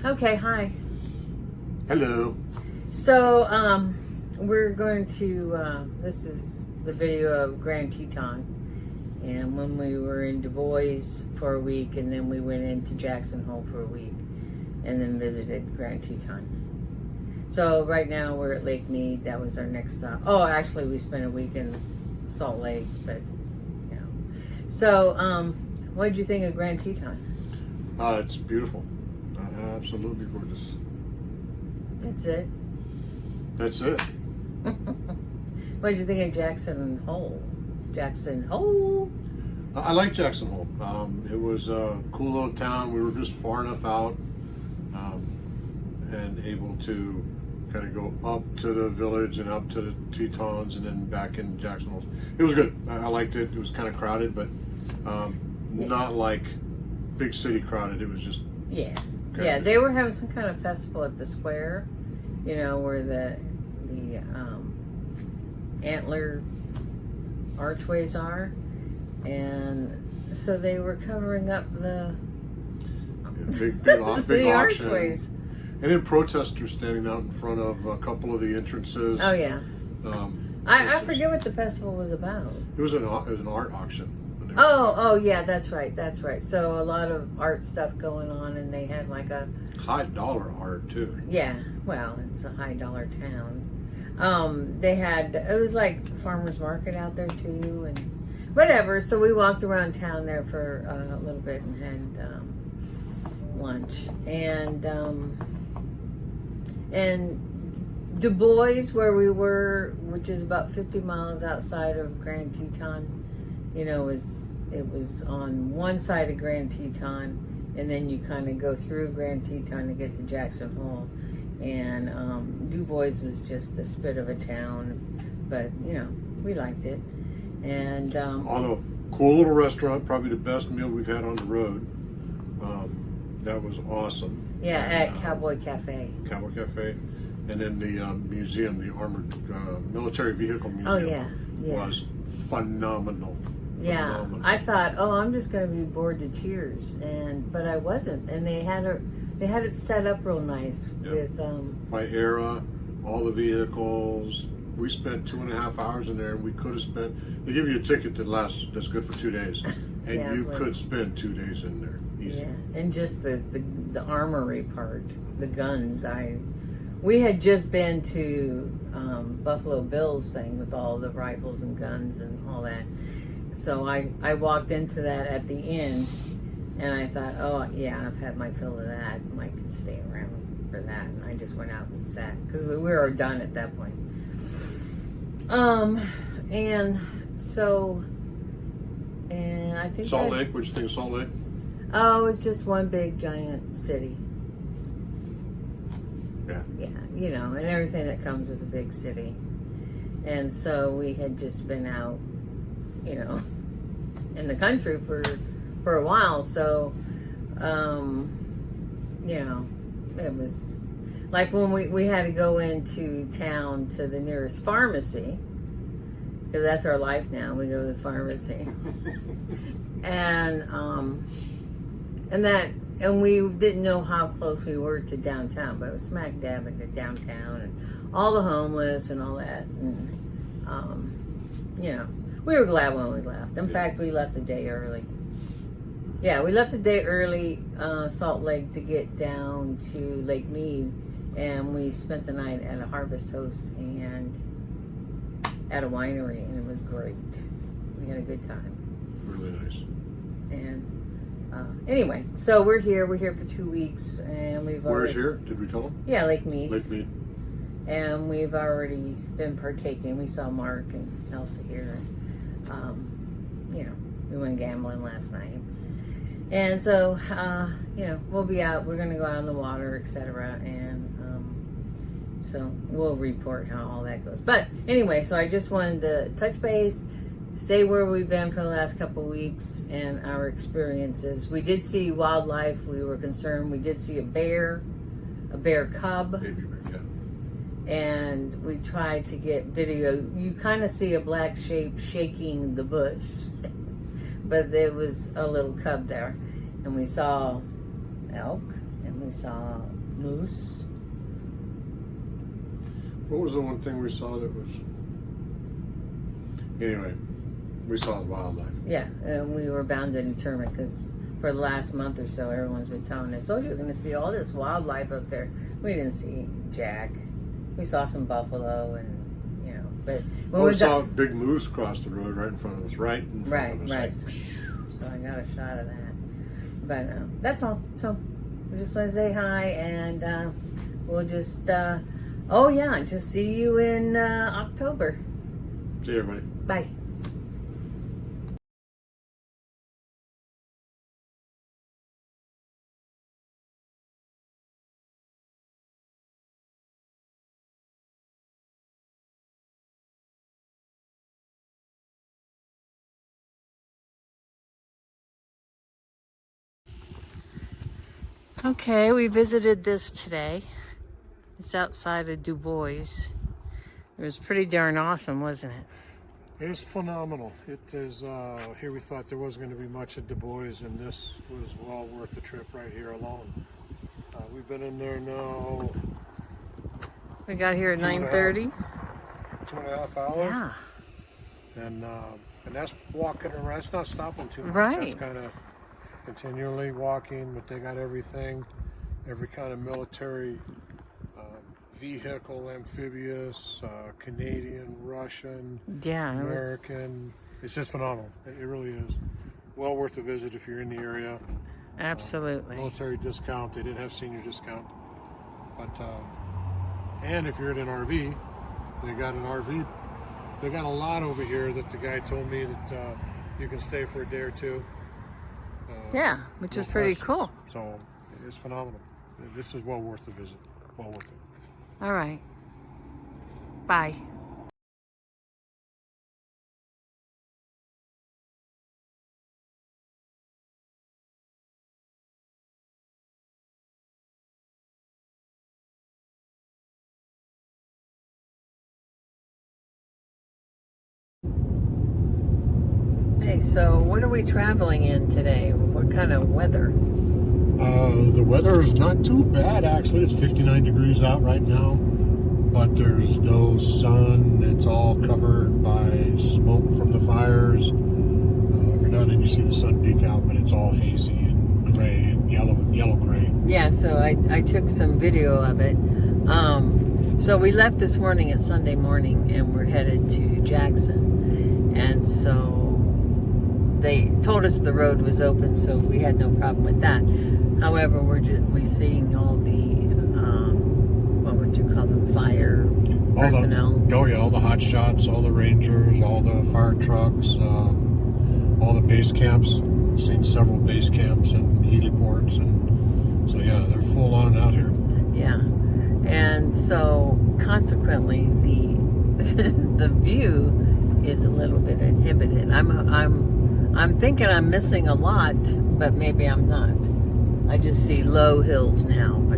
Okay, hi. Hello. So, we're going to, this is the video of Grand Teton. And when we were in Du Bois for a week, and then we went into Jackson Hole for a week, and then visited Grand Teton. So right now we're at Lake Mead. That was our next stop. Oh, actually we spent a week in Salt Lake, but, you know. So, what did you think of Grand Teton? It's beautiful. Absolutely gorgeous. That's it? That's it. What did you think of Jackson Hole? Jackson Hole? I like Jackson Hole. It was a cool little town. We were just far enough out and able to kind of go up to the village and up to the Tetons and then back in Jackson Hole. It was good. I liked it. It was kind of crowded, but not like big city crowded. It was just... Yeah, they were having some kind of festival at the square, you know, where the antler archways are, and so they were covering up the big the auction. archways. And then protesters standing out in front of a couple of the entrances. Oh yeah. I forget what the festival was about. It was an art auction. Oh yeah, that's right. So a lot of art stuff going on, and they had like a high dollar art too. Yeah, well, it's a high dollar town. They had, it was like farmers market out there too, and whatever. So we walked around town there for a little bit and had lunch, and Du Bois, where we were, which is about 50 miles outside of Grand Teton. You know, it was on one side of Grand Teton, and then you kind of go through Grand Teton to get to Jackson Hole. And Du Bois was just a spit of a town, but you know, we liked it. And on a cool little restaurant, probably the best meal we've had on the road. That was awesome. Yeah, at Cowboy Cafe. Cowboy Cafe, and then the museum, the armored military vehicle museum. Oh yeah. Was phenomenal. Yeah, I thought, oh, I'm just going to be bored to tears, but I wasn't. And they had it set up real nice with by era, all the vehicles. We spent 2.5 hours in there, and we could have spent. They give you a ticket that's good for 2 days, and you could spend 2 days in there easy. Yeah, and just the armory part, the guns. We had just been to Buffalo Bill's thing with all the rifles and guns and all that. So I walked into that at the end, and I thought, oh yeah, I've had my fill of that. Mike can stay around for that, and I just went out and sat because we were done at that point. And so, and I think Salt Lake. What'd you think of Salt Lake? Oh, it's just one big giant city. Yeah, you know, and everything that comes with a big city. And so we had just been out, you know, in the country for a while. So, you know, it was like when we had to go into town to the nearest pharmacy, because that's our life now. We go to the pharmacy. And we didn't know how close we were to downtown, but it was smack dab into downtown and all the homeless and all that. And, you know, we were glad when we left. In fact, we left a day early. Yeah, we left a day early, Salt Lake, to get down to Lake Mead. And we spent the night at a Harvest Host and at a winery, and it was great. We had a good time. Really nice. And anyway, so we're here for 2 weeks, and we've Where's here? Did we tell them? Yeah, Lake Mead. Lake Mead. And we've already been partaking. We saw Mark and Elsa here. You know, we went gambling last night. And so, you know, we'll be out. We're going to go out on the water, etc. And so we'll report how all that goes. But anyway, so I just wanted to touch base, say where we've been for the last couple of weeks and our experiences. We did see wildlife. We were concerned. We did see a bear cub. Baby bear, yeah. And we tried to get video. You kind of see a black shape shaking the bush, but there was a little cub there. And we saw elk, and We saw moose. What was the one thing we saw that was? Anyway, we saw the wildlife. Yeah, and we were bound to determine because for the last month or so, everyone's been telling us, "Oh, you're going to see all this wildlife up there." We didn't see jack. We saw some buffalo, and but when we saw a big moose cross the road right in front of us, right in front of us. Right. So I got a shot of that. But that's all. So we just want to say hi, and we'll just just see you in October. See you, everybody. Bye. Okay, we visited this today. It's outside of Du Bois. It was pretty darn awesome, wasn't it? It's phenomenal. It is, here we thought there wasn't going to be much at Du Bois, and this was well worth the trip right here alone. We've been in there now. We got here at 9:30. 2.5 hours. Yeah. And that's walking around. It's not stopping too much. Right. That's kind of continually walking, but they got everything, every kind of military vehicle, amphibious, Canadian, Russian, American. It's just phenomenal. It really is. Well worth a visit if you're in the area. Absolutely. Military discount. They didn't have senior discount. But and if you're in an RV, they got an RV. They got a lot over here that the guy told me that you can stay for a day or two. Yeah, which is pretty cool. So it's phenomenal. This is well worth the visit. Well worth it. All right. Bye. Hey, so what are we traveling in today? What kind of weather? The weather is not too bad, actually. It's 59 degrees out right now, but there's no sun. It's all covered by smoke from the fires. Every now and then you see the sun peek out, but it's all hazy and gray and yellow-gray. Yeah, so I took some video of it. So we left this morning at Sunday morning, and we're headed to Jackson. And so they told us the road was open, so we had no problem with that. However, we're seeing all the what would you call them, fire personnel? All the hot shots, all the rangers, all the fire trucks, all the base camps. Seen several base camps and heliports, and so yeah, they're full on out here. Yeah, and so consequently, the view is a little bit inhibited. I'm thinking I'm missing a lot, but maybe I'm not. I just see low hills now, but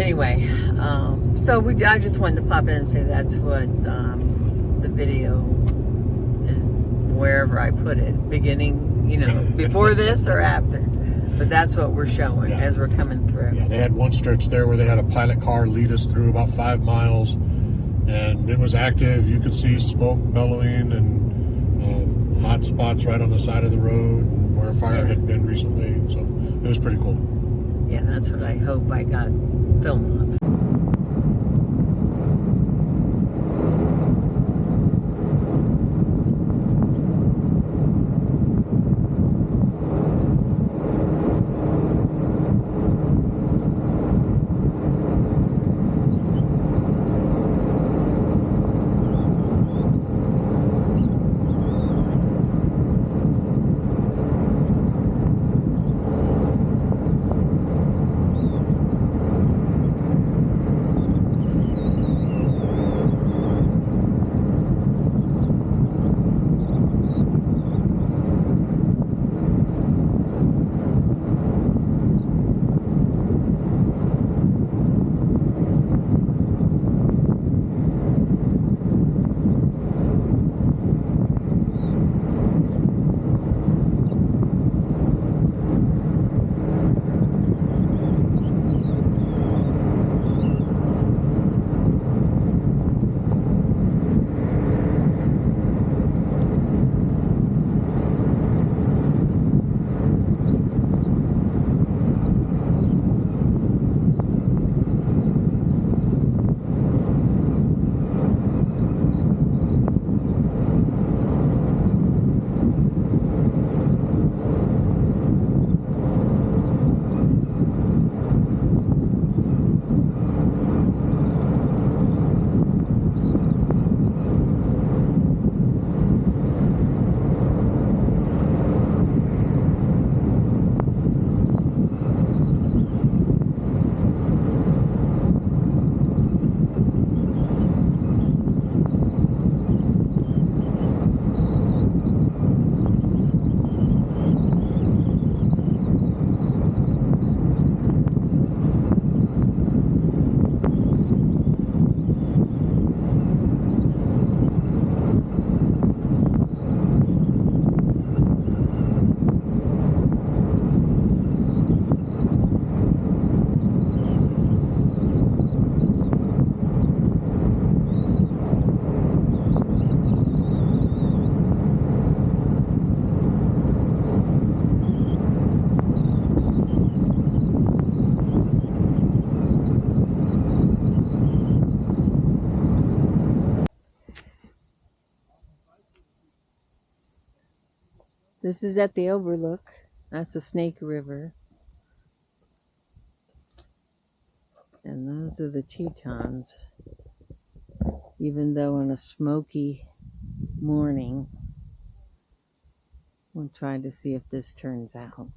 anyway, I just wanted to pop in and say that's what the video is, wherever I put it, beginning, before this or after, but that's what we're showing as we're coming through. Yeah, they had one stretch there where they had a pilot car lead us through about 5 miles, and it was active. You could see smoke bellowing and hot spots right on the side of the road where a fire had been recently, so it was pretty cool. Yeah, that's what I hope I got film of. This is at the overlook. That's the Snake River. And those are the Tetons. Even though on a smoky morning, we'll try to see if this turns out.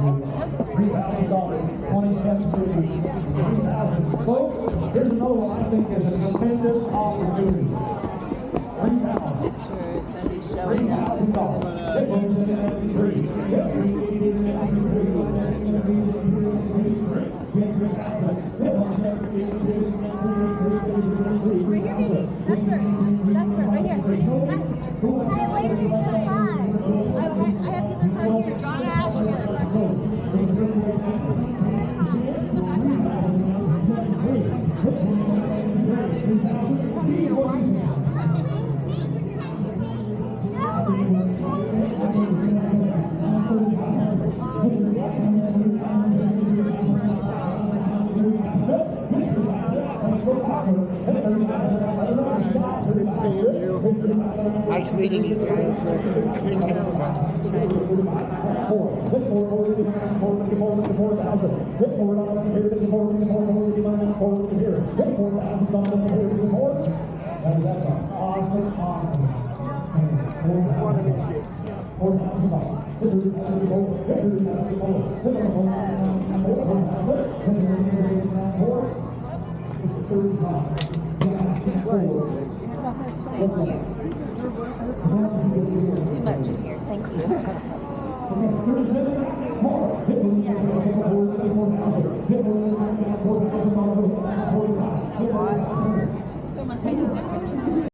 Folks, here's another one I think is a tremendous opportunity. Nice meeting you guys. Thank you. Too much in here. Thank you. Someone taking that picture.